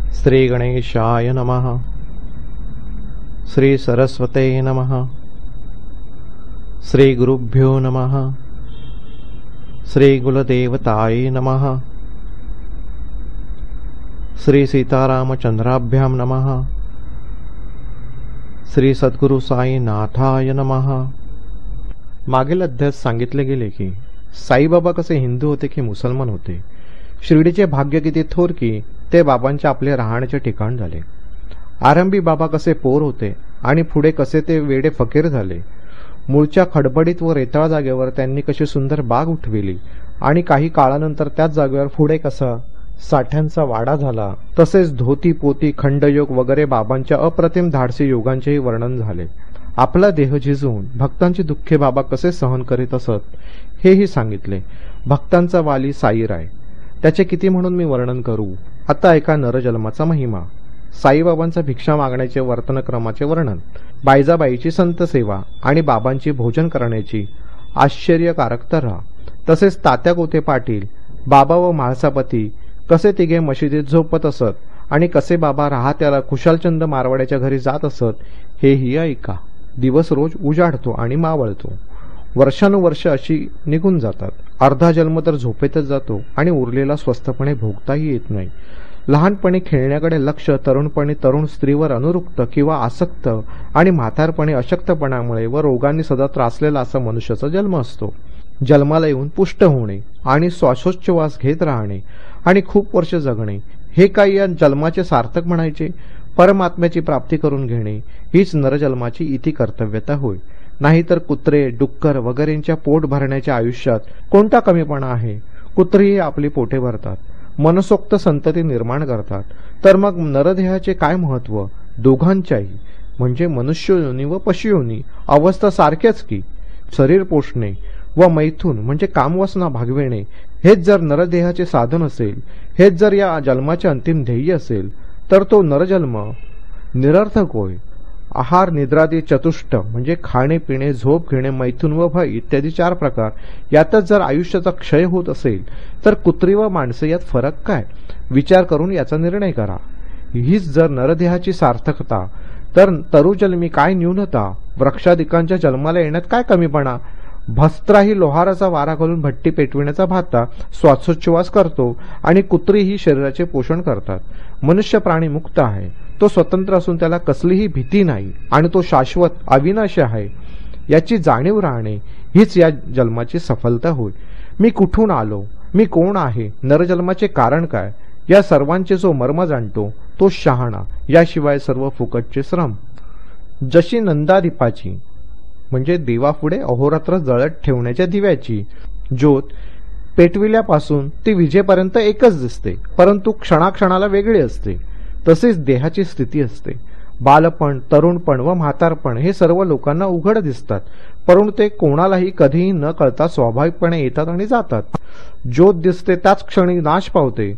श्री गणेशाय नमः। श्री सरस्वते नमः। श्री गुरुभ्यो नमः। श्री कुलदेवताय नमः। श्री सीतारामचंद्राभ्यां नमः। श्री सद्गुरु साईनाथाय नमः। मागील अध्यायात सांगितले गेले की साईबाबा कसे हिंदू होते की मुसलमान होते, शिर्डीचे भाग्य किती थोर की ते बाबांचे आपले राहण्याचे ठिकाण झाले। आरंभी बाबा कसे पोर होते आणि पुढे कसे ते वेडे फकीर झाले। मूळच्या खडबडीत व रेताळ जागेवर त्यांनी कशी सुंदर बाग उठविली आणि काही काळानंतर त्याच जागेवर पुढे कसा साठ्यांचा वाडा झाला। तसेच धोती पोती खंडयोग वगैरे बाबांच्या अप्रतिम धाडसी योगांचेही वर्णन झाले। आपला देह झिजवून भक्तांची दुःखे बाबा कसे सहन करीत असत हेही सांगितले। भक्तांचा वाली साईराय, त्याचे किती म्हणून मी वर्णन करू। आता ऐका नरजन्माचा महिमा। साईबाबांचा भिक्षा मागण्याचे वर्तनक्रमाचे वर्णन, बायजाबाईची संत सेवा आणि बाबांची भोजन करण्याची आश्चर्यकारक तऱ्हा, तसेच तात्या कोते पाटील, बाबा व म्हाळसापती कसे तिघे मशिदीत झोपत असत आणि कसे बाबा राहत्याला खुशालचंद मारवाड्याच्या घरी जात असत हेही ऐका। दिवस रोज उजाडतो आणि मावळतो, वर्षानुवर्ष अशी निघून जातात। अर्धा जन्म तर झोपेतच जातो आणि उरलेला स्वस्थपणे भोगताही येत नाही। लहानपणी खेळण्याकडे लक्ष, तरुणपणी तरुण स्त्रीवर अनुरुक्त किंवा आसक्त आणि म्हातारपणी अशक्तपणामुळे व रोगांनी सदा त्रासलेला असा मनुष्याचा जन्म असतो। जन्माला येऊन पुष्ट होणे आणि श्वासोच्छवास घेत राहणे आणि खूप वर्ष जगणे हे काही या जन्माचे सार्थक म्हणायचे। परमात्म्याची प्राप्ती करून घेणे हीच नरजन्माची इति कर्तव्यता होय। नाहीतर कुत्रे डुक्कर वगैरेंच्या पोट भरण्याच्या आयुष्यात कोणता कमीपणा आहे। कुत्रीही आपली पोटे भरतात, मनसोक्त संतती निर्माण करतात, तर मग नरदेहाचे काय महत्व। दोघांच्याही म्हणजे मनुष्ययोनी व पशुयोनी अवस्था सारख्याच की। शरीर पोषणे व मैथून म्हणजे कामवासना भागविणे हेच जर नरदेहाचे साधन असेल, हेच जर या जन्माचे अंतिम ध्येय असेल, तर तो नरजन्म निरर्थक होय। आहार निद्रादी चतुष्ट म्हणजे खाणे पिणे झोप घेणे मैथून व भय इत्यादी 4 प्रकार, यातच जर आयुष्याचा क्षय होत असेल तर कुत्री व माणसे यात फरक काय, विचार करून याचा निर्णय करा। हीच जर नरदेहाची सार्थकता, तर तरुजन्मी काय न्यूनता, वृक्षादिकांच्या जन्माला येण्यात काय कमीपणा। भस्त्राही लोहाराचा वारा घालून भट्टी पेटविण्याचा भाता श्वासोच्छवास करतो आणि कुत्री ही शरीराचे पोषण करतात। मनुष्य प्राणी मुक्त आहे, तो स्वतंत्र असून त्याला कसलीही भीती नाही आणि तो शाश्वत अविनाशी आहे याची जाणीव राहणे हीच या जन्माची सफलता होय। मी कुठून आलो, मी कोण आहे, नरजन्माचे कारण काय, या सर्वांचे जो मर्म जाणतो तो शहाणा, याशिवाय सर्व फुकटचे श्रम। जशी नंदादीपाची म्हणजे देवापुढे अहोरात्र जळत ठेवण्याच्या दिव्याची ज्योत पेटविल्यापासून ती विजेपर्यंत एकच दिसते, परंतु क्षणाक्षणाला वेगळी असते, तसेच देहाची स्थिती असते। बालपण, तरुणपण व म्हातारपण हे सर्व लोकांना उघड दिसतात, परंतु ते कोणालाही कधीही न कळता स्वाभाविकपणे येतात आणि जातात। ज्योत दिसते त्याच क्षणी नाश पावते,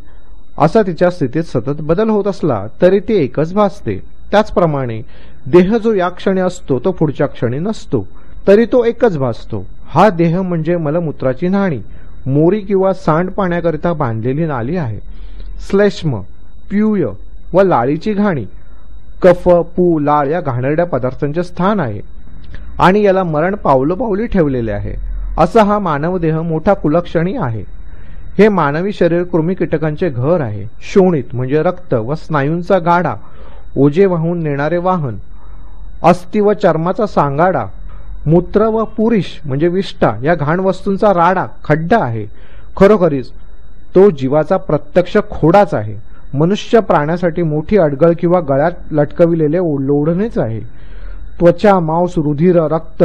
असा तिच्या स्थितीत सतत बदल होत असला तरी ती एकच भासते। त्याचप्रमाणे देह जो या क्षणी असतो तो पुढच्या क्षणी नसतो, तरी तो एकच भासतो। हा देह म्हणजे मलमूत्राची न्हाणी, मोरी किंवा सांडपाण्याकरिता बांधलेली नाली आहे। श्लेष्म, प्यूय व लाळीची घाणी, कफ पू लाळ या घाणेरड्या पदार्थांचे स्थान आहे आणि याला मरण पावलोपावली ठेवलेले आहे। असा हा मानव देह मोठा कुलक्षणी आहे। हे मानवी शरीर कृमी कीटकांचे घर आहे। शोणित म्हणजे रक्त व स्नायूंचा गाडा, ओझे वाहून नेणारे वाहन, अस्थि व चर्माचा सांगाडा, मूत्र व पुरीश म्हणजे विष्ठा या घाण वस्तूंचा राडा खड्डा आहे। खरोखरीच तो जीवाचा प्रत्यक्ष खोडाच आहे। मनुष्य प्राण्यासाठी मोठी अडगळ किंवा गळ्यात लटकविलेले लोढणेच आहे। त्वचा, मांस, रुधिर, रक्त,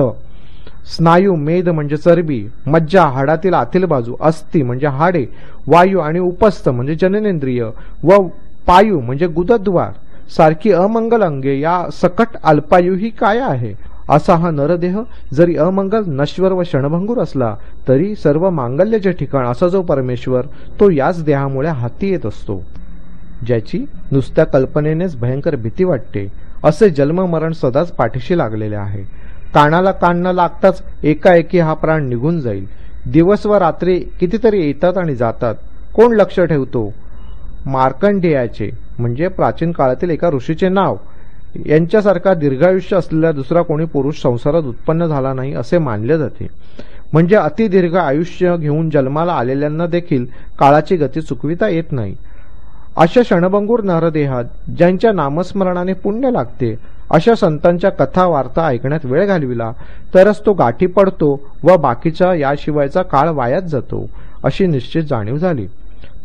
स्नायू, मेद म्हणजे चरबी, मज्जा हाडातील आतील बाजू, अस्थि म्हणजे हाडे, वायू आणि उपस्थ म्हणजे जननेंद्रिय व पायू म्हणजे गुदद्वार सारखी अमंगल अंगे या सकट अल्पायू ही काय आहे। असा हा नरदेह जरी अमंगल, नश्वर व क्षणभंगूर असला तरी सर्व मांगल्याचे ठिकाण असा जो परमेश्वर तो याच देहामुळे हाती येत असतो, ज्याची नुसत्या कल्पनेनेच भयंकर भीती वाटते, असे जन्म मरण सदाच पाठीशी लागलेले आहे। कानाला कान न लागताच एकाएकी हा प्राण निघून जाईल। दिवस व रात्री कितीतरी येतात आणि जातात, कोण लक्ष ठेवतो। मार्कंडेयाचे म्हणजे प्राचीन काळातील एका ऋषीचे नाव, यांच्यासारखा दीर्घायुष्य असलेला दुसरा कोणी पुरुष संसारात उत्पन्न झाला नाही असे मानले जाते. म्हणजे अतिदीर्घ आयुष्य घेऊन जन्माला आलेल्यांना देखील काळाची गती चुकविता येत नाही. अशा क्षणभंगूर नरदेहात ज्यांच्या नामस्मरणाने पुण्य लागते, अशा संतांच्या कथा वार्ता ऐकण्यात वेळ घालविला तरच तो गाठी पडतो व बाकीचा याशिवायचा काळ वायात जातो अशी निश्चित जाणीव झाली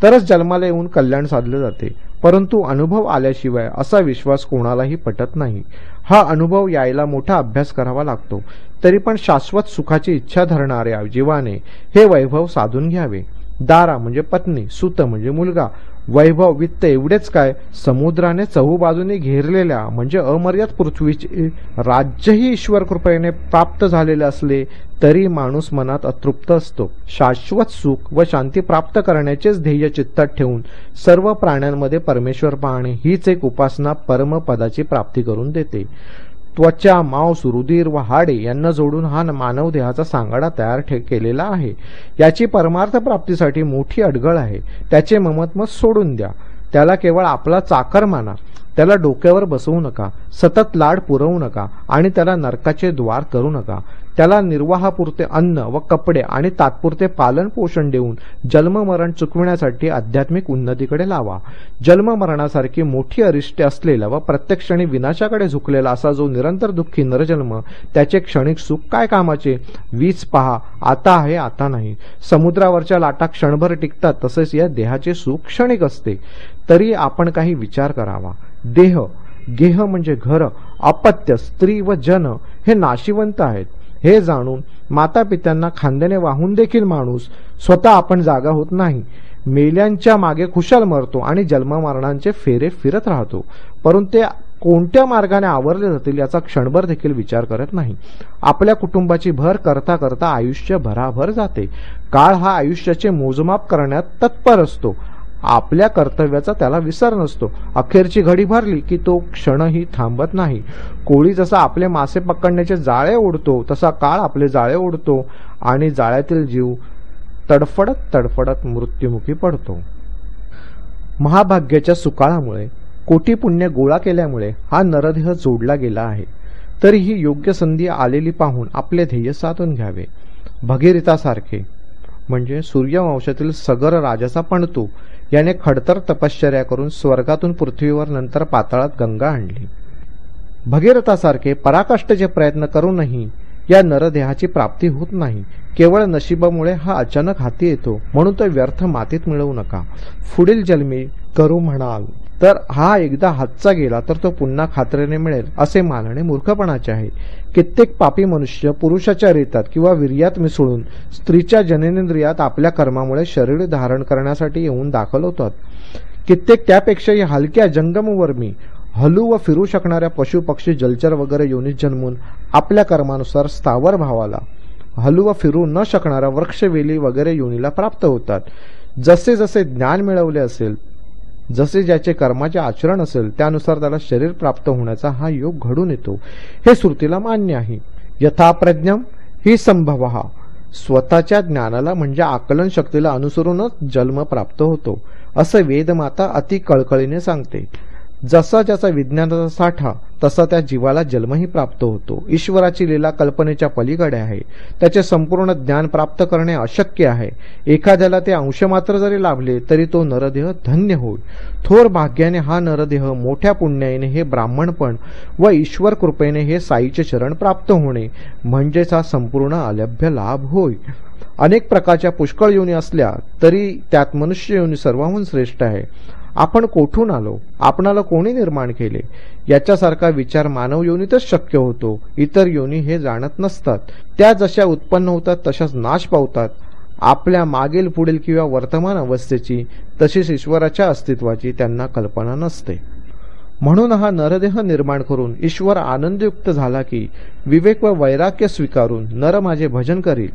तरच जन्माला येऊन कल्याण साधले जाते. परंतु अनुभव आल्याशिवाय असा विश्वास कोणालाही पटत नाही. हा अनुभव यायला मोठा अभ्यास करावा लागतो. तरी पण शाश्वत सुखाची इच्छा धरणाऱ्या जीवाने हे वैभव साधून घ्यावे. दारा म्हणजे पत्नी, सुत म्हणजे मुलगा, वैभव वित्त एवढेच काय, समुद्राने चहूबाजूने घेरलेल्या म्हणजे अमर्याद पृथ्वीचे राज्यही ईश्वर कृपेने प्राप्त झालेले असले तरी माणूस मनात अतृप्त असतो. शाश्वत सुख व शांती प्राप्त करण्याचेच ध्येय चित्तात ठेवून सर्व प्राण्यांमध्ये परमेश्वर पाहणे हीच एक उपासना परमपदाची प्राप्ती करून देते. त्वचा, मांस, रुधिर व हाडे यांना जोडून हा मानव देहाचा सांगाडा तयार केलेला आहे. याची परमार्थ प्राप्तीसाठी मोठी अडगळ आहे. त्याचे ममत्व सोडून द्या. त्याला केवळ आपला चाकर माना. त्याला डोक्यावर बसवू नका, सतत लाड पुरवू नका आणि त्याला नरकाचे द्वार करू नका. त्याला निर्वाहापुरते अन्न व कपडे आणि तात्पुरते पालन पोषण देऊन जन्ममरण चुकविण्यासाठी आध्यात्मिक उन्नतीकडे लावा. जन्ममरणासारखी मोठी अरिष्टे असलेला व प्रत्यक्षणी विनाशाकडे झुकलेला असा जो निरंतर दुःखी नरजन्म, त्याचे क्षणिक सुख काय कामाचे? वीज पहा, आता आहे आता नाही. समुद्रावरच्या लाटा क्षणभर टिकतात, तसेच या देहाचे सुख क्षणिक असते. तरी आपण काही विचार करावा. देह, गेह म्हणजे घर, अपत्य, स्त्री व जन हे नाशिवंत आहेत हे जाणून माता पित्यांना खांद्याने वाहून देखील माणूस स्वतः आपण जागा होत नाही. मेल्यांच्या मागे खुशाल मरतो आणि जन्ममरणांचे फेरे फिरत राहतो. परंतु ते कोणत्या मार्गाने आवरले जातील याचा क्षणभर देखील विचार करत नाही. आपल्या कुटुंबाची भर करता करता आयुष्य भराभर जाते. काळ हा आयुष्याचे मोजमाप करण्यात तत्पर असतो. आपल्या कर्तव्याचा त्याला विसर नसतो. अखेरची घडी भरली की तो क्षणही थांबत नाही. कोळी जसा आपले मासे पकडण्याचे जाळे ओढतो तसा काळ आपले जाळे ओढतो आणि जाळ्यातील जीव तडफडत तडफडत मृत्युमुखी पडतो. महाभाग्याच्या सुकाळामुळे, कोटी पुण्य गोळा केल्यामुळे हा नरदेह जोडला गेला आहे. तरी ही योग्य संधी आलेली पाहून आपले ध्येय साधून घ्यावे. भगीरथासारखे म्हणजे सूर्यवंशातील सगर राजाचा पणतू याने खडतर तपश्चर्या करून स्वर्गातून पृथ्वीवर नंतर पाताळात गंगा आणली. भगीरथासारखे पराकाष्ठेचे प्रयत्न करूनही या नरदेहाची प्राप्ती होत नाही. केवळ नशिबामुळे हा अचानक हाती येतो, म्हणून तो व्यर्थ मातीत मिळवू नका. पुढील जन्मी करू म्हणाल तर हा एकदा हातचा गेला तर तो पुन्हा खात्रीने मिळेल असे मानणे मूर्खपणाचे आहे. कित्येक पापी मनुष्य पुरुषाच्या रेतात किंवा वीर्यात मिसळून स्त्रीच्या जननेंद्रियात आपल्या कर्मामुळे शरीर धारण करण्यासाठी येऊन दाखल होतात. कित्येक त्यापेक्षाही हलक्या जंगमवर्मी हलू व फिरू शकणाऱ्या पशु पक्षी जलचर वगैरे योनीत जन्मून आपल्या कर्मानुसार स्थावर भावाला हलू व फिरू न शकणाऱ्या वृक्षवेली वगैरे योनीला प्राप्त होतात. जसे जसे ज्ञान मिळवले असेल, जसे ज्याचे कर्माचे आचरण असेल त्यानुसार त्याला शरीर प्राप्त होण्याचा हा योग घडून येतो. हे श्रुतीला मान्य आहे. यथा प्रज्ञम ही संभवः. स्वतःच्या ज्ञानाला म्हणजे आकलन शक्तीला अनुसरूनच जन्म प्राप्त होतो असं वेदमाता अति कळकळीने सांगते. जसा ज्याचा विज्ञानाचा साठा तसा त्या जीवाला जन्मही प्राप्त होतो. ईश्वराची लीला कल्पनेच्या पलीकडे आहे. त्याचे संपूर्ण ज्ञान प्राप्त करणे अशक्य आहे. एखाद्याला ते अंशमात्र जरी लाभले तरी तो नरदेह धन्य होईल. थोर भाग्याने हा नरदेह, मोठ्या पुण्याने हे ब्राह्मणपण व ईश्वर कृपेने हे साईचे चरण प्राप्त होणे म्हणजेच हा संपूर्ण अलभ्य लाभ होय. अनेक प्रकारच्या पुष्कळ योनी असल्या तरी त्यात मनुष्य योनी सर्वाहून श्रेष्ठ आहे. आपण कोठून आलो, आपणाला कोणी निर्माण केले याच्यासारखा विचार मानव योनीतच शक्य होतो. इतर योनी हे जाणत नसतात. त्या जशा उत्पन्न होतात तशाच नाश पावतात. आपल्या मागील पुढील किंवा वर्तमान अवस्थेची तशीच ईश्वराच्या अस्तित्वाची त्यांना कल्पना नसते. म्हणून हा नरदेह निर्माण करून ईश्वर आनंदयुक्त झाला की विवेक व वैराग्य स्वीकारून नर माझे भजन करील.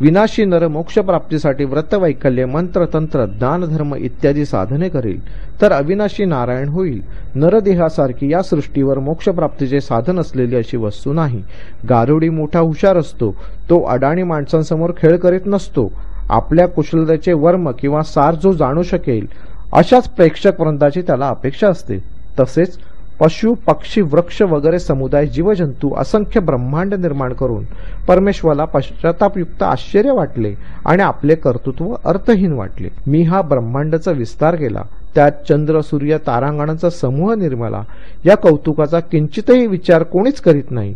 विनाशी नर मोक्षप्राप्तीसाठी व्रतवैकल्य, मंत्र, तंत्र, दानधर्म इत्यादी साधने करील तर अविनाशी नारायण होईल. नरदेहासारखी या सृष्टीवर मोक्षप्राप्तीचे साधन असलेली अशी वस्तू नाही. गारुडी मोठा हुशार असतो. तो अडाणी माणसांसमोर खेळ करीत नसतो. आपल्या कुशलतेचे वर्म किंवा सार जो जाणू शकेल अशाच प्रेक्षक वृंदाची त्याला अपेक्षा असते. तसेच पशु पक्षी वृक्ष वगैरे समुदाय जीवजंतू असंख्य ब्रह्मांड निर्माण करून परमेश्वराला पश्चातापयुक्त आश्चर्य वाटले आणि आपले कर्तृत्व अर्थहीन वाटले. मी हा ब्रह्मांडाचा विस्तार केला, त्यात चंद्र सूर्य तारांगणांचा समूह निर्माला, या कौतुकाचा किंचितही विचार कोणीच करीत नाही.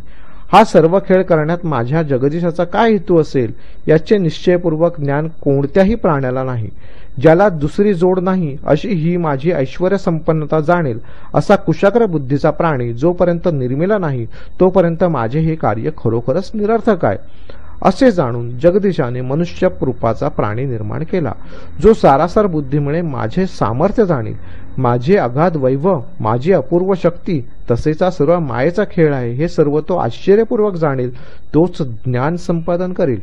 हा सर्व खेळ करण्यात माझ्या जगदीशाचा काय हेतू असेल याचे निश्चयपूर्वक ज्ञान कोणत्याही प्राण्याला नाही. ज्याला दुसरी जोड नाही अशी ही माझी ऐश्वर्य संपन्नता जाणेल असा कुशाग्र बुद्धीचा प्राणी जोपर्यंत निर्मिला नाही तोपर्यंत माझे हे कार्य खरोखरच निरर्थक आहे. असे जाणून जगदीशाने मनुष्य रूपाचा प्राणी निर्माण केला, जो सारासार बुद्धीमुळे माझे सामर्थ्य जाणील, माझे अगाध वैभव, माझी अपूर्व शक्ती तसेच हा सर्व मायेचा खेळ आहे हे सर्व तो आश्चर्यपूर्वक जाणील, तोच ज्ञान संपादन करील.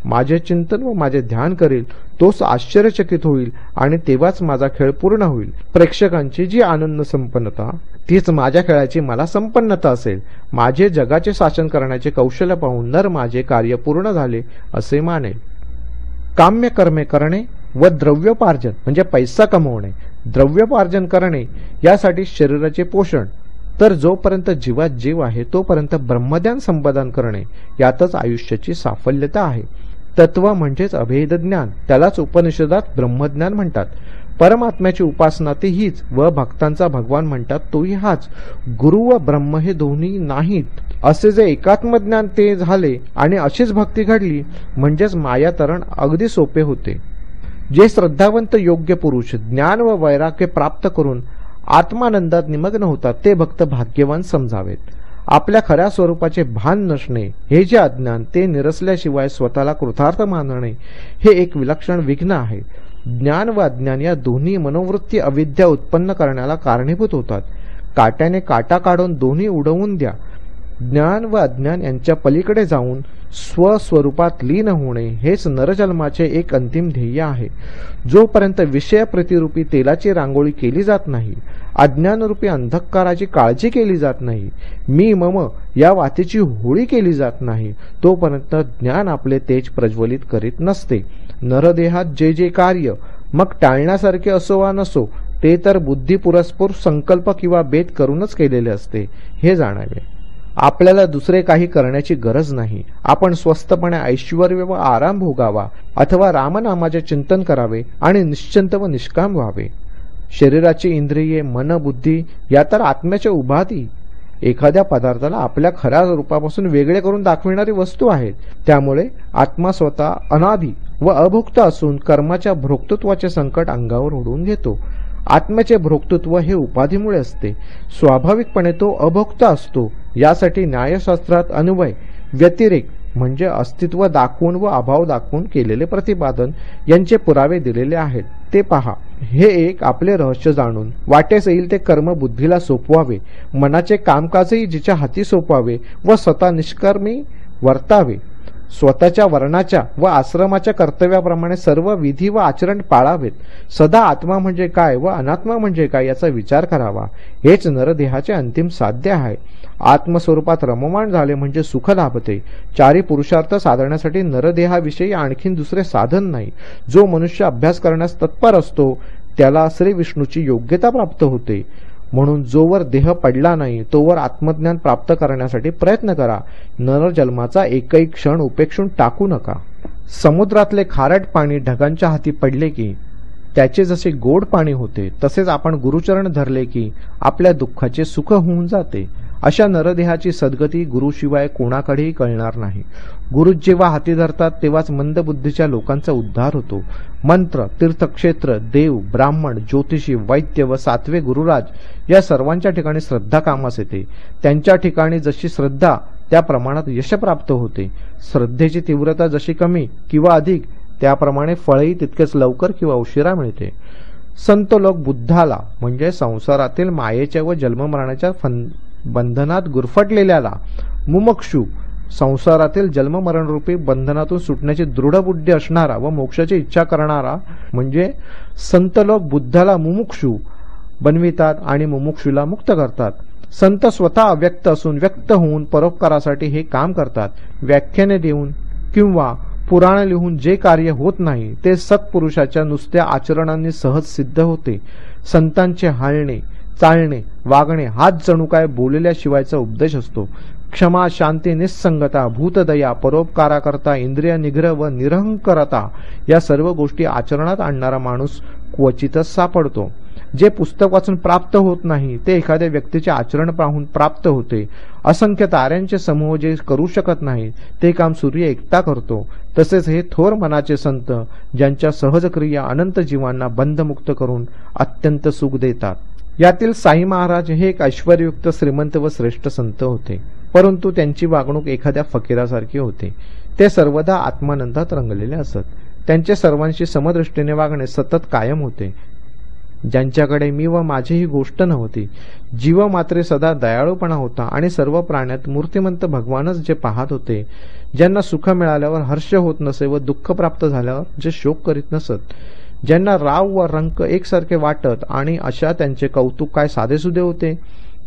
माझे चिंतन व माझे ध्यान करील, तोच आश्चर्यचकित होईल आणि तेव्हाच माझा खेळ पूर्ण होईल. प्रेक्षकांची जी आनंद संपन्नता तीच माझ्या खेळाची मला संपन्नता असेल. माझे जगाचे शासन करण्याचे कौशल्य पाहून नर माझे कार्य पूर्ण झाले असे मानेल. काम्य कर्मे करणे व द्रव्योपार्जन म्हणजे पैसा कमवणे, द्रव्योपार्जन करणे यासाठी शरीराचे पोषण, तर जोपर्यंत जीवात जीव आहे तोपर्यंत ब्रह्मज्ञान संपादन करणे यातच आयुष्याची साफल्यता आहे. तत्व म्हणजेच अभेद ज्ञान, त्यालाच उपनिषदात ब्रह्मज्ञान म्हणतात. परमात्म्याची उपासना ती हीच व भक्तांचा भगवान म्हणतात तोही हाच. गुरु व ब्रह्म हे दोन्ही नाहीत असे जे एकात्मज्ञान ते झाले आणि अशीच भक्ती घडली म्हणजेच मायातरण अगदी सोपे होते. जे श्रद्धावंत योग्य पुरुष ज्ञान व वैराग्य प्राप्त करून आत्मानंदात निमग्न होतात ते भक्त भाग्यवान समजावेत. आपल्या खऱ्या स्वरूपाचे भान नसणे हे जे अज्ञान ते निरसल्याशिवाय स्वतःला कृतार्थ मानणे हे एक विलक्षण विघ्न आहे. ज्ञान व अज्ञान या दोन्ही मनोवृत्ती अविद्या उत्पन्न करण्याला कारणीभूत होतात. काट्याने काटा काढून दोन्ही उडवून द्या. ज्ञान व अज्ञान यांच्या पलीकडे जाऊन स्वस्वरूपात लीन होणे हेच नरजन्माचे एक अंतिम ध्येय आहे. जोपर्यंत विषय प्रतिरूपी तेलाची रांगोळी केली जात नाही, अज्ञानरूपी अंधकाराची काळजी केली जात नाही, मी मम या वातीची होळी केली जात नाही, तोपर्यंत ज्ञान आपले तेज प्रज्वलित करीत नसते. नरदेहात जे जे कार्य मग टाळण्यासारखे असो वा नसो ते तर बुद्धी पुरस्पर संकल्प किंवा बेत करूनच केलेले असते हे जाणावे. आपल्याला दुसरे काही करण्याची गरज नाही. आपण स्वस्थपणे ऐश्वर्य व आराम भोगावा अथवा रामनामाचे चिंतन करावे आणि निश्चिंत व निष्काम व्हावे. शरीराची इंद्रिये मन बुद्धी या तर आत्म्याच्या उपाधी, एखाद्या पदार्थाला आपल्या खऱ्या रूपापासून वेगळे करून दाखविणारी वस्तू आहेत. त्यामुळे आत्मा स्वतः अनादी व अभुक्त असून कर्माच्या भोक्तृत्वाचे संकट अंगावर ओढून घेतो. आत्म्याचे भोक्तृत्व हे उपाधीमुळे असते. स्वाभाविकपणे तो अभोक्त असतो. यासाठी न्यायशास्त्रात अन्वय व्यतिरेक म्हणजे अस्तित्व दाखवून व अभाव दाखवून केलेले प्रतिपादन यांचे पुरावे दिलेले आहेत. ते पहा. हे एक आपले रहस्य जाणून वाटेस येईल ते कर्म बुद्धीला सोपवावे, मनाचे कामकाजही जिच्या हाती सोपवावे व स्वतः निष्कर्मी वर्तावे. स्वतःच्या वर्णाच्या व आश्रमाच्या कर्तव्याप्रमाणे सर्व विधी व आचरण पाळावेत. सदा आत्मा म्हणजे काय व अनात्मा म्हणजे काय याचा विचार करावा. हेच नरदेहाचे अंतिम साध्य आहे. आत्मस्वरूपात रममाण झाले म्हणजे सुख लाभते. चारी पुरुषार्थ साधण्यासाठी नरदेहाविषयी आणखीन दुसरे साधन नाही. जो मनुष्य अभ्यास करण्यास तत्पर असतो त्याला श्री विष्णूची योग्यता प्राप्त होते. म्हणून जोवर देह पडला नाही तोवर आत्मज्ञान प्राप्त करण्यासाठी प्रयत्न करा. नरजन्माचा एकही क्षण उपेक्षून टाकू नका. समुद्रातले खारट पाणी ढगांच्या हाती पडले की त्याचे जसे गोड पाणी होते तसेच आपण गुरुचरण धरले की आपल्या दुःखाचे सुख होऊन जाते. अशा नरदेहाची सद्गती गुरुशिवाय कोणाकडेही कळणार नाही. गुरु जेव्हा हाती धरतात तेव्हाच मंदबुद्धीच्या लोकांचा उद्धार होतो. मंत्र, तीर्थक्षेत्र, देव, ब्राह्मण, ज्योतिषी, वैद्य व सातवे गुरुराज या सर्वांच्या ठिकाणी श्रद्धा कामास येते. त्यांच्या ठिकाणी जशी श्रद्धा त्या प्रमाणात यश प्राप्त होते. श्रद्धेची तीव्रता जशी कमी किंवा अधिक त्याप्रमाणे फळही तितकेच लवकर किंवा उशिरा मिळते. संत लोक बुद्धाला म्हणजे संसारातील मायेच्या व जन्ममरणाच्या बंधनात गुरफटलेल्याला, मुमुक्षु संसारातील जन्ममरणरूपी बंधनातून सुटण्याची दृढ बुद्धी असणारा व मोक्षाची इच्छा करणारा म्हणजे संत लोक बुद्धाला मुमुक्षु बनवितात आणि मुमुक्षुला मुक्त करतात. संत स्वतः अव्यक्त असून व्यक्त होऊन परोपकारासाठी हे काम करतात. व्याख्याने देऊन किंवा पुराण लिहून जे कार्य होत नाही ते सत्पुरुषाच्या नुसत्या आचरणांनी सहज सिद्ध होते. संतांचे हालणे, चालणे, वागणे हाच जणू काय बोलल्याशिवायचा उपदेश असतो. क्षमा, शांती, निस्संगता, भूतदया, परोपकाराकरता, इंद्रिय निग्रह व निरहंकारता या सर्व गोष्टी आचरणात आणणारा माणूस क्वचितच सापडतो. जे पुस्तक वाचून प्राप्त होत नाही ते एखाद्या व्यक्तीचे आचरण पाहून प्राप्त होते. असंख्य ताऱ्यांचे समूह जे करू शकत नाही ते काम सूर्य एकटा करतो. तसेच हे थोर मनाचे संत ज्यांच्या सहज क्रिया अनंत जीवांना बंधमुक्त करून अत्यंत सुख देतात. यातील साई महाराज हे एक ऐश्वर्युक्त, श्रीमंत व श्रेष्ठ संत होते. परंतु त्यांची वागणूक एखाद्या फकीरासारखी होती. ते सर्वदा आत्मानंदात रंगलेले असत. त्यांचे सर्वांशी समदृष्टीने वागणे सतत कायम होते. ज्यांच्याकडे मी व माझी ही गोष्ट नव्हती. जीव मात्रे सदा दयाळूपणा होता आणि सर्व प्राण्यात मूर्तिमंत भगवानच जे पाहत होते. ज्यांना सुख मिळाल्यावर हर्ष होत नसे व दुःख प्राप्त झाल्यावर जे शोक करीत नसत. ज्यांना राव व रंक एकसारखे वाटत आणि अशा त्यांचे कौतुक काय साधेसुधे होते.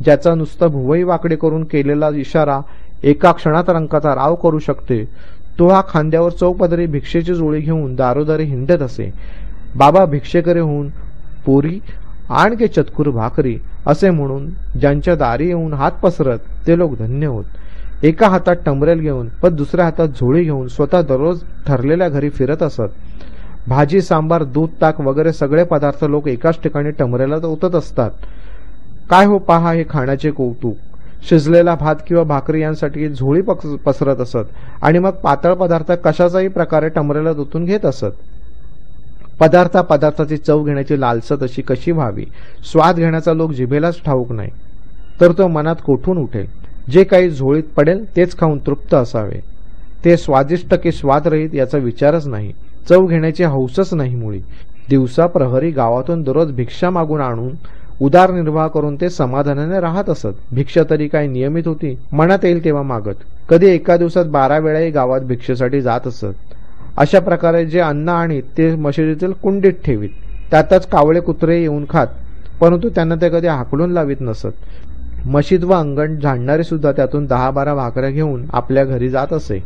ज्याचा नुसता भुवई वाकडे करून केलेला इशारा एका क्षणात रंकाचा राव करू शकते. तो हा खांद्यावर चौपदरी भिक्षेची जोळी घेऊन दारोदारी हिंडत असे. बाबा भिक्षेकरी होऊन पोरी आणखी चतकुर भाकरी असे म्हणून ज्यांच्या दारी येऊन हात पसरत ते लोक धन्य होत. एका हातात टमरेल घेऊन पण दुसऱ्या हातात झोळी घेऊन स्वतः दररोज ठरलेल्या घरी फिरत असत. भाजी, सांबार, दूध, ताक वगैरे सगळे पदार्थ लोक एकाच ठिकाणी टमरेलात ओतत असतात. काय हो पहा हे खाण्याचे कौतुक. शिजलेला भात किंवा भाकरी यांसाठी झोळी पसरत असत आणि मग पातळ पदार्थ कशाचाही प्रकारे टमरेलात ओतून घेत असत. पदार्थाची चव घेण्याची लालसा तशी कशी व्हावी, स्वाद घेण्याचा लोक जिभेलाच ठाऊक नाही, तर तो मनात कोठून उठेल. जे काही झोळीत पडेल तेच खाऊन तृप्त असावे. ते स्वादिष्ट की स्वादरहित याचा विचारच नाही. चव घेण्याची हौसच नाही मुळी. दिवसा प्रहरी गावातून दररोज भिक्षा मागून आणून उदारनिर्वाह करून ते समाधानाने राहत असत. भिक्षा तरी काय नियमित होती. मनात येईल तेव्हा मागत. कधी एका दिवसात 12 वेळाही गावात भिक्षेसाठी जात असत. अशा प्रकारे जे अन्न आणीत ते मशिदीतील कुंडीत ठेवीत. त्यातच कावळे कुत्रे येऊन खात, परंतु त्यांना ते कधी हाकलून लावित नसत. मशीद व अंगण झाडणारे सुद्धा त्यातून 10-12 भाकऱ्या घेऊन आपल्या घरी जात असे,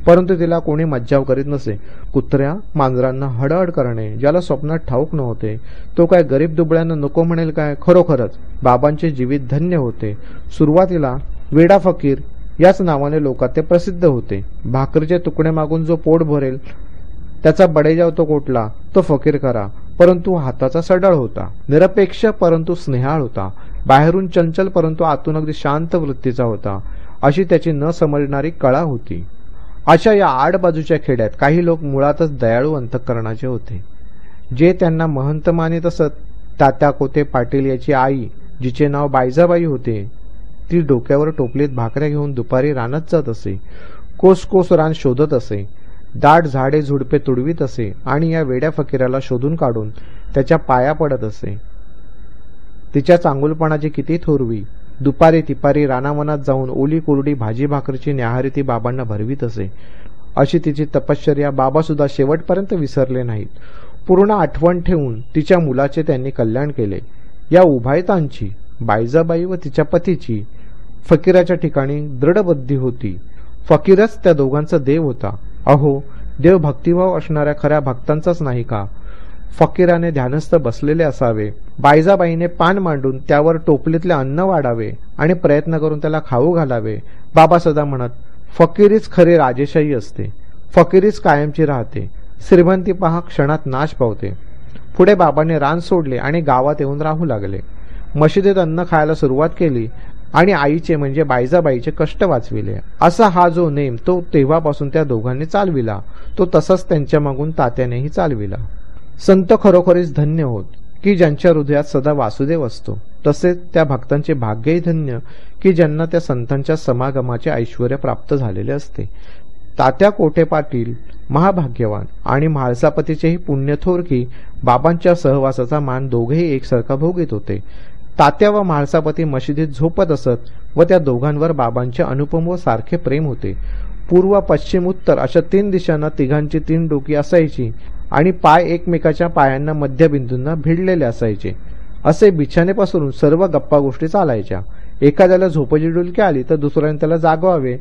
परंतु तिला कोणी मज्जाव करीत नसे. कुत्र्या मांजरांना हडहड करणे ज्याला स्वप्नात ठाऊक नव्हते तो काय गरीब दुबळ्यांना नको म्हणेल काय. खरोखरच बाबांचे जीवित धन्य होते. सुरुवातीला वेडा फकीर याच नावाने लोकात ते प्रसिद्ध होते. भाकरीचे तुकडे मागून जो पोट भरेल त्याचा बडेजाव तो कोटला, तो फकीर करा. परंतु हाताचा सडळ होता. निरपेक्ष परंतु स्नेहाळ होता. बाहेरून चंचल परंतु आतून अगदी शांत वृत्तीचा होता. अशी त्याची न समजणारी कळा होती. अशा या आडबाजूच्या खेड्यात काही लोक मुळातच दयाळू अंतःकरणाचे होते. जे त्यांना महंत मानित असत. तात्या कोते पाटील याची आई, जिचे नाव बायजाबाई होते, ती डोक्यावर टोपलीत भाकऱ्या घेऊन दुपारी रानात जात असे. कोस कोस रान शोधत असे. दाट झाडे झुडपे तुडवीत असे आणि या वेड्या फकीराला शोधून काढून त्याच्या पाया पडत असे. तिच्या चांगुलपणाची किती थोरवी. दुपारी तिपारी रानावनात जाऊन ओली कोरडी भाजी भाकरीची न्याहारी ती बाबांना भरवीत असे. अशी तिची तपश्चर्या बाबासुद्धा शेवटपर्यंत विसरले नाहीत. पूर्ण आठवण ठेवून तिच्या मुलाचे त्यांनी कल्याण केले. या उभायतांची, बायजाबाई व तिच्या पतीची, फकीराच्या ठिकाणी दृढ बुद्धी होती. फकीरच त्या दोघांचा देव होता. अहो, देव भक्तिभाव असणाऱ्या खऱ्या भक्तांचाच नाही का. फकीराने ध्यानस्थ बसलेले असावे. बायजाबाईने पान मांडून त्यावर टोपलीतले अन्न वाढावे आणि प्रयत्न करून त्याला खाऊ घालावे. बाबा सदा म्हणत, फकीरीच खरी राजेशाही असते. फकीरीच कायमची राहते. श्रीमंती पहा क्षणात नाश पावते. पुढे बाबांनी रान सोडले आणि गावात येऊन राहू लागले. मशिदीत अन्न खायला सुरुवात केली आणि आईचे म्हणजे बायजाबाईचे कष्ट वाचविले. असा हा जो नेम तो तेव्हापासून त्या दोघांनी चालविला, तो तसाच त्यांच्या मागून तात्यानेही चालविला. संत खरोखरीच धन्य होत की ज्यांच्या हृदयात सदा वासुदेव असतो. तसेच त्या भक्तांचे भाग्यही धन्य की ज्यांना त्या संतांच्या समागमाचे ऐश्वर प्राप्त झालेले असते. तात्या कोठे पाटील महाभाग्यवान आणि म्हाळसापतीचेही पुण्यथोर की बाबांच्या सहवासाचा मान दोघेही एकसारखा भोगीत होते. तात्या व म्हाळसापती मशिदीत झोपत असत व त्या दोघांवर बाबांचे अनुपम व सारखे प्रेम होते. पूर्व, पश्चिम, उत्तर अशा 3 दिशांना तिघांची 3 डोकी असायची आणि पाय एकमेकाच्या पायांना मध्यबिंदूंना भिडलेले असायचे. असे बिछाने पसरून सर्व गप्पा गोष्टी चालायच्या. एखाद्याला झोपेची डुलकी आली तर दुसऱ्याने त्याला जागवावे.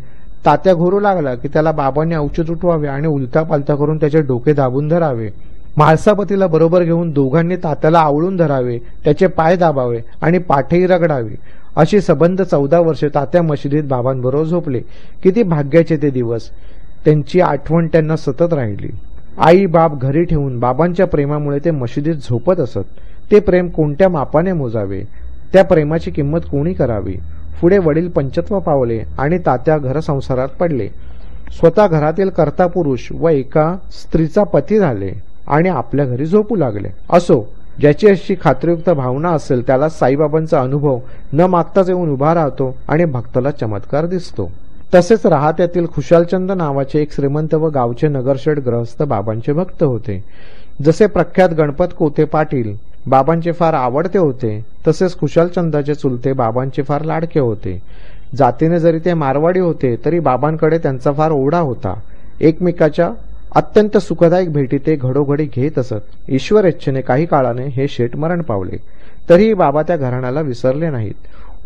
तात्या घोरू लागला की त्याला बाबांनी औषध उठवावे आणि उलटा पालथा करून त्याचे डोके दाबून धरावे. म्हाळसापतीला बरोबर घेऊन दोघांनी तात्याला आवळून धरावे, त्याचे पाय दाबावे आणि पाठही रगडावी. अशी सबंध 14 वर्षे तात्या मशिदीत बाबांबरोबर झोपले. किती भाग्याचे ते दिवस. त्यांची आठवण त्यांना सतत राहिली. आई बाप घरी ठेवून बाबांच्या प्रेमामुळे ते मशिदीत झोपत असत. ते प्रेम कोणत्या मापाने मोजावे, त्या प्रेमाची किंमत कोणी करावी. पुढे वडील पंचत्व पावले आणि तात्या घरसंसारात पडले. स्वतः घरातील कर्ता पुरुष व एका स्त्रीचा पती झाले आणि आपल्या घरी झोपू लागले. असो, ज्याची अशी खात्रीयुक्त भावना असेल त्याला साईबाबांचा अनुभव न मागताच येऊन उभा राहतो आणि भक्ताला चमत्कार दिसतो. तसेच राहत्यातील खुशालचंद नावाचे एक श्रीमंत व गावचे नगरशेठ ग्रहस्थ बाबांचे भक्त होते. जसे प्रख्यात गणपत कोते पाटील बाबांचे फार आवडते होते, तसेच खुशालचंदाचे चुलते बाबांचे फार लाडके होते. जातीने जरी ते मारवाडी होते तरी बाबांकडे त्यांचा फार ओढा होता. एकमेकाच्या अत्यंत सुखदायक भेटी ते घडोघडी घेत असत. ईश्वर इच्छेने काही काळाने हे शेठ मरण पावले, तरीही बाबा त्या घराण्याला विसरले नाहीत.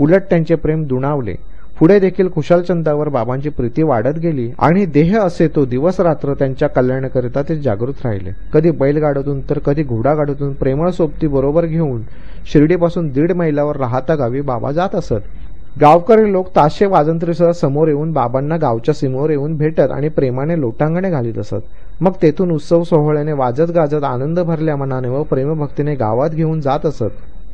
उलट त्यांचे प्रेम दुणावले. पुढे देखील खुशालचंदावर बाबांची प्रीती वाढत गेली आणि देह असे तो दिवस रात्र त्यांच्या कल्याणाकरिता ते जागृत राहिले. कधी बैलगाडीतून तर कधी घोडागाडीतून प्रेमळ सोबती बरोबर घेऊन शिर्डीपासून 1.5 मैलावर राहता गावी बाबा जात असत. गावकरी लोक ताशे वाजंत्रीसह समोर येऊन बाबांना गावच्या सीमेवर येऊन भेटत आणि प्रेमाने लोटांगणे घालीत असत. मग तेथून उत्सव सोहळ्याने वाजत गाजत आनंद भरल्या मनाने व प्रेमभक्तीने गावात घेऊन जात असत.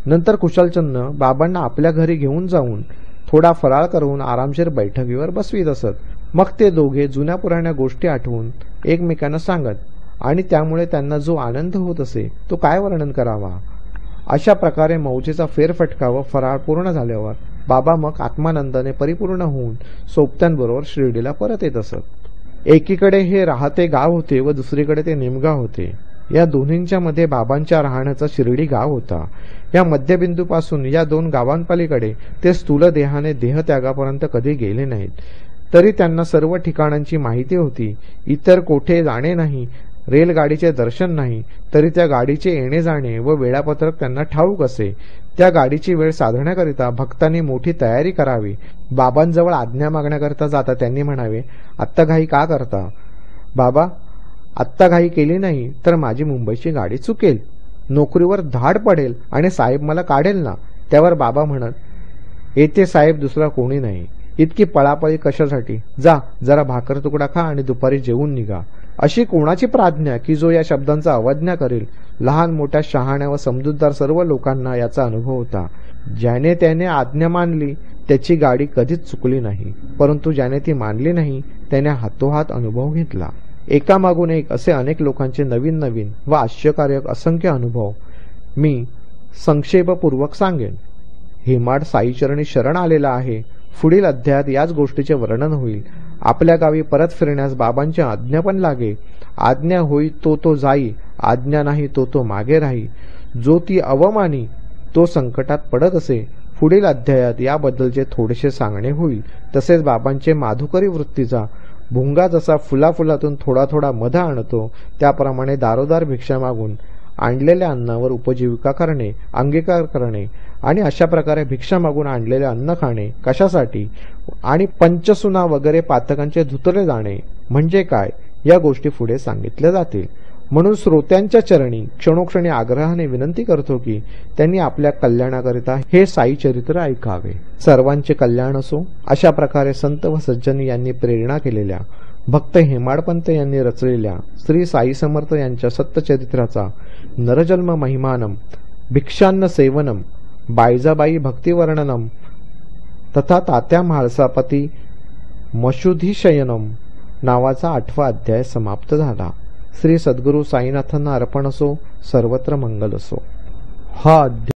नंतर खुशालचंद बाबांना आपल्या घरी घेऊन जाऊन थोडा फराळ करून आरामशीर बैठकीवर बसवीत असत. मग ते दोघे जुन्या पुराण्या गोष्टी आठवून एकमेकांना सांगत आणि त्यामुळे त्यांना जो आनंद होत असे तो काय वर्णन करावा. अशा प्रकारे मौजेचा फेरफटका व फराळ पूर्ण झाल्यावर बाबा मग आत्मानंदाने परिपूर्ण होऊन सोबत्यांबरोबर शिर्डीला परत येत असत. एकीकडे हे राहते गाव होते व दुसरीकडे ते निमगाव होते. या दोन्हींच्या मध्ये बाबांच्या राहण्याचा शिर्डी गाव होता. या मध्यबिंदूपासून या 2 गावांपलीकडे ते स्थूल देहाने देहत्यागापर्यंत कधी गेले नाहीत. तरी त्यांना सर्व ठिकाणांची माहिती होती. इतर कोठे जाणे नाही, रेलगाडीचे दर्शन नाही, तरी त्या गाडीचे येणे जाणे व वेळापत्रक त्यांना ठाऊक असे. त्या गाडीची वेळ साधण्याकरिता भक्तांनी मोठी तयारी करावी. बाबांजवळ आज्ञा मागण्याकरिता जाता त्यांनी म्हणावे, आत्ता घाई का करता बाबा? आत्ता घाई केली नाही तर माझी मुंबईची गाडी चुकेल, नोकरीवर धाड पडेल आणि साहेब मला काढेल ना. त्यावर बाबा म्हणत, येथे साहेब दुसरा कोणी नाही, इतकी पळापळी कशासाठी? जा, जरा भाकर तुकडा खा आणि दुपारी जेवून निघा. अशी कोणाची प्राज्ञा की जो या शब्दांचा अवज्ञा करेल? लहान मोठ्या शहाण्या व समजूतदार सर्व लोकांना याचा अनुभव होता. ज्याने त्याने आज्ञा मानली त्याची गाडी कधीच चुकली नाही, परंतु ज्याने ती मानली नाही त्याने हातोहात अनुभव घेतला. एकामागून एक असे अनेक लोकांचे नवीन नवीन व आश्चर्यकारक असंख्य अनुभव मी संक्षेपपूर्वक सांगेन. हेमाड साईचरणी शरण आलेला आहे. पुढील अध्यायात याच गोष्टीचे वर्णन होईल. आपल्या गावी परत फिरण्यास बाबांची आज्ञा पण लागे. आज्ञा होई तो जाई, आज्ञा नाही तो मागे राही. जो ती अवमानी तो संकटात पडत असे. पुढील अध्यायात याबद्दलचे थोडेसे सांगणे होईल. तसेच बाबांचे माधुकरी वृत्तीचा भुंगा जसा फुलाफुलातून थोडा थोडा मध आणतो त्याप्रमाणे दारोदार भिक्षा मागून आणलेल्या अन्नावर उपजीविका करणे, अंगीकार करणे आणि अशा प्रकारे भिक्षा मागून आणलेले अन्न खाणे कशासाठी आणि पंचसुना वगैरे पातकांचे धुतले जाणे म्हणजे काय या गोष्टी पुढे सांगितल्या जातील. म्हणून श्रोत्यांच्या चरणी क्षणोक्षणी आग्रहाने विनंती करतो की त्यांनी आपल्या कल्याणाकरिता हे साई चरित्र ऐकावे. सर्वांचे कल्याण असो. अशा प्रकारे संत व सज्जन यांनी प्रेरणा केलेल्या भक्त हेमाडपंत यांनी रचलेल्या श्री साई समर्थ यांच्या सत्यचरित्राचा नरजन्म महिमानम, भिक्षान्न सेवनम, बायजाबाई भक्तिवर्णनम तथा तात्या म्हाळसापती मशुधिशयनम नावाचा 8वा अध्याय समाप्त झाला. श्री सद्गुरू साईनाथांना अर्पण असो. सर्वत्र मंगल असो. हा